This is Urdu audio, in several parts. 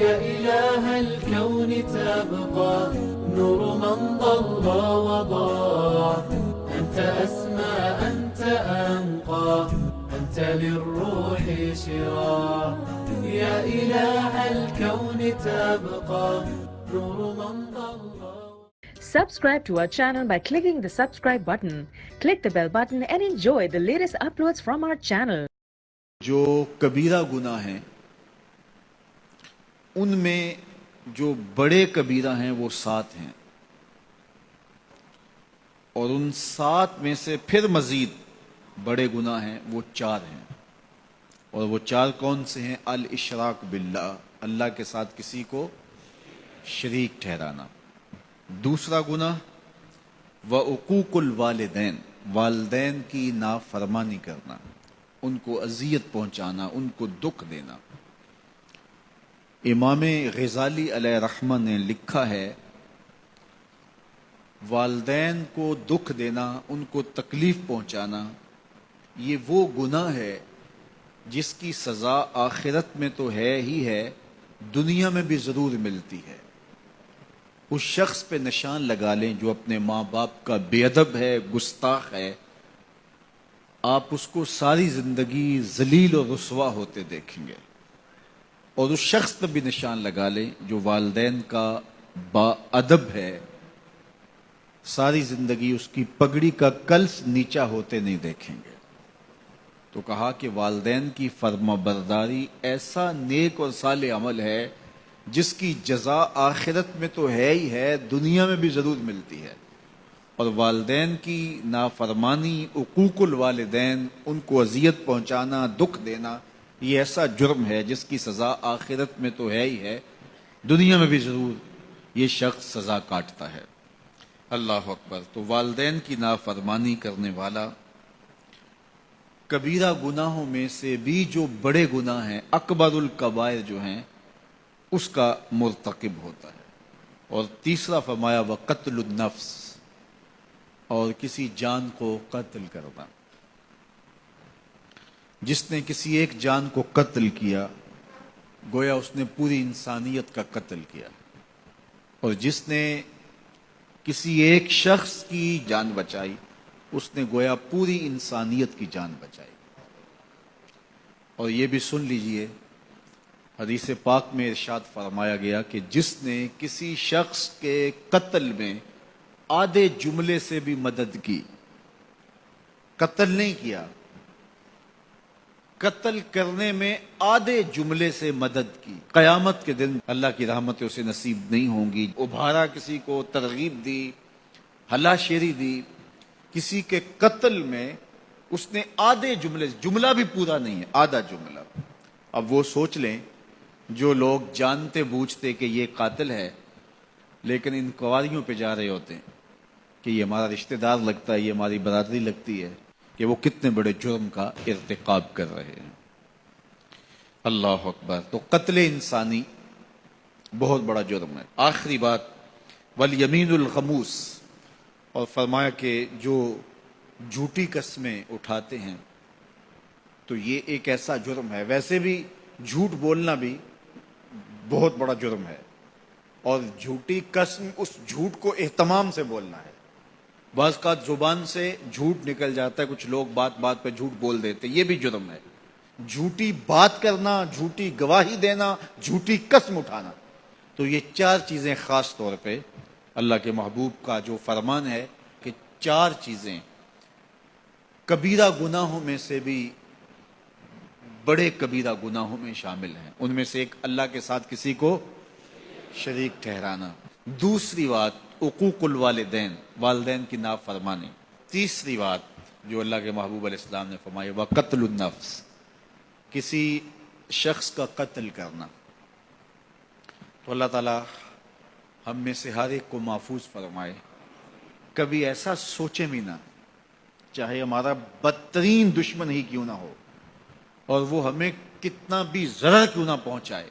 يا إله الكون تبقى نور من ضل وضاع، أنت أسمى أنت أنقى أنت للروح شراع، يا إله الكون تبقى نور من ضل. Subscribe to our channel by clicking the subscribe button. Click the bell button and enjoy the latest uploads from our channel. جو کبیرہ گناہ ہیں ان میں جو بڑے کبیرہ ہیں وہ 7 ہیں، اور ان 7 میں سے پھر مزید بڑے گناہ ہیں وہ 4 ہیں، اور وہ 4 کون سے ہیں؟ الاشراک باللہ، اللہ کے ساتھ کسی کو شریک ٹھہرانا۔ دوسرا گناہ وعقوق الوالدین، والدین کی نافرمانی کرنا، ان کو اذیت پہنچانا، ان کو دکھ دینا۔ امام غزالی علیہ رحمہ نے لکھا ہے والدین کو دکھ دینا، ان کو تکلیف پہنچانا، یہ وہ گناہ ہے جس کی سزا آخرت میں تو ہے ہی ہے، دنیا میں بھی ضرور ملتی ہے۔ اس شخص پہ نشان لگا لیں جو اپنے ماں باپ کا بے ادب ہے، گستاخ ہے، آپ اس کو ساری زندگی ذلیل و رسوا ہوتے دیکھیں گے۔ اور اس شخص پہ بھی نشان لگا لیں جو والدین کا با ادب ہے، ساری زندگی اس کی پگڑی کا کلس نیچا ہوتے نہیں دیکھیں گے۔ تو کہا کہ والدین کی فرما برداری ایسا نیک اور صالح عمل ہے جس کی جزا آخرت میں تو ہے ہی ہے، دنیا میں بھی ضرور ملتی ہے۔ اور والدین کی نافرمانی، عقوق الوالدین، ان کو اذیت پہنچانا، دکھ دینا، یہ ایسا جرم ہے جس کی سزا آخرت میں تو ہے ہی ہے، دنیا میں بھی ضرور یہ شخص سزا کاٹتا ہے۔ اللہ اکبر۔ تو والدین کی نافرمانی کرنے والا کبیرہ گناہوں میں سے بھی جو بڑے گناہ ہیں، اکبر الکبائر جو ہیں، اس کا مرتکب ہوتا ہے۔ اور تیسرا فرمایا وقتل النفس، اور کسی جان کو قتل کرنا۔ جس نے کسی ایک جان کو قتل کیا گویا اس نے پوری انسانیت کا قتل کیا، اور جس نے کسی ایک شخص کی جان بچائی اس نے گویا پوری انسانیت کی جان بچائی۔ اور یہ بھی سن لیجئے، حدیث پاک میں ارشاد فرمایا گیا کہ جس نے کسی شخص کے قتل میں آدھے جملے سے بھی مدد کی، قتل نہیں کیا، قتل کرنے میں آدھے جملے سے مدد کی، قیامت کے دن اللہ کی رحمت اسے نصیب نہیں ہوں گی۔ ابھارا، کسی کو ترغیب دی، ہلا شیری دی، کسی کے قتل میں اس نے آدھے جملے، جملہ بھی پورا نہیں ہے، آدھا جملہ۔ اب وہ سوچ لیں جو لوگ جانتے بوجھتے کہ یہ قاتل ہے لیکن انکوائریوں پہ جا رہے ہوتے ہیں کہ یہ ہمارا رشتہ دار لگتا ہے، یہ ہماری برادری لگتی ہے، کہ وہ کتنے بڑے جرم کا ارتکاب کر رہے ہیں۔ اللہ اکبر۔ تو قتل انسانی بہت بڑا جرم ہے۔ آخری بات والیمین الغموس، اور فرمایا کہ جو جھوٹی قسمیں اٹھاتے ہیں تو یہ ایک ایسا جرم ہے، ویسے بھی جھوٹ بولنا بھی بہت بڑا جرم ہے، اور جھوٹی قسم اس جھوٹ کو اہتمام سے بولنا ہے۔ بعض کا زبان سے جھوٹ نکل جاتا ہے، کچھ لوگ بات بات پہ جھوٹ بول دیتے، یہ بھی جرم ہے۔ جھوٹی بات کرنا، جھوٹی گواہی دینا، جھوٹی قسم اٹھانا، تو یہ 4 چیزیں خاص طور پہ اللہ کے محبوب کا جو فرمان ہے کہ 4 چیزیں کبیرہ گناہوں میں سے بھی بڑے کبیرہ گناہوں میں شامل ہیں۔ ان میں سے ایک اللہ کے ساتھ کسی کو شریک ٹھہرانا، دوسری بات عقوق الوالدین، والدین کی نافرمانی، تیسری بات جو اللہ کے محبوب علیہ السلام نے فرمائی وقتل النفس، کسی شخص کا قتل کرنا۔ تو اللہ تعالی ہم میں سے ہر ایک کو محفوظ فرمائے، کبھی ایسا سوچے بھی نہ، چاہے ہمارا بدترین دشمن ہی کیوں نہ ہو اور وہ ہمیں کتنا بھی ضرر کیوں نہ پہنچائے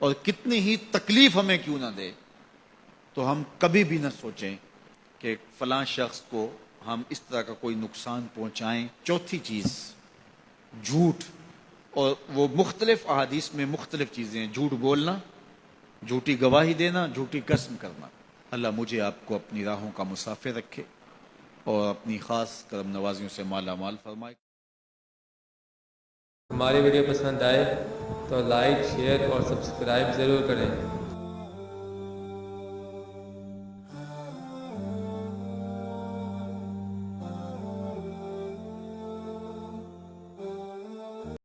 اور کتنی ہی تکلیف ہمیں کیوں نہ دے، تو ہم کبھی بھی نہ سوچیں کہ فلاں شخص کو ہم اس طرح کا کوئی نقصان پہنچائیں۔ چوتھی چیز جھوٹ، اور وہ مختلف احادیث میں مختلف چیزیں ہیں، جھوٹ بولنا، جھوٹی گواہی دینا، جھوٹی قسم کرنا۔ اللہ مجھے آپ کو اپنی راہوں کا مسافر رکھے اور اپنی خاص کرم نوازیوں سے مالا مال فرمائے۔ ہماری ویڈیو پسند آئے تو لائک، شیئر اور سبسکرائب ضرور کریں۔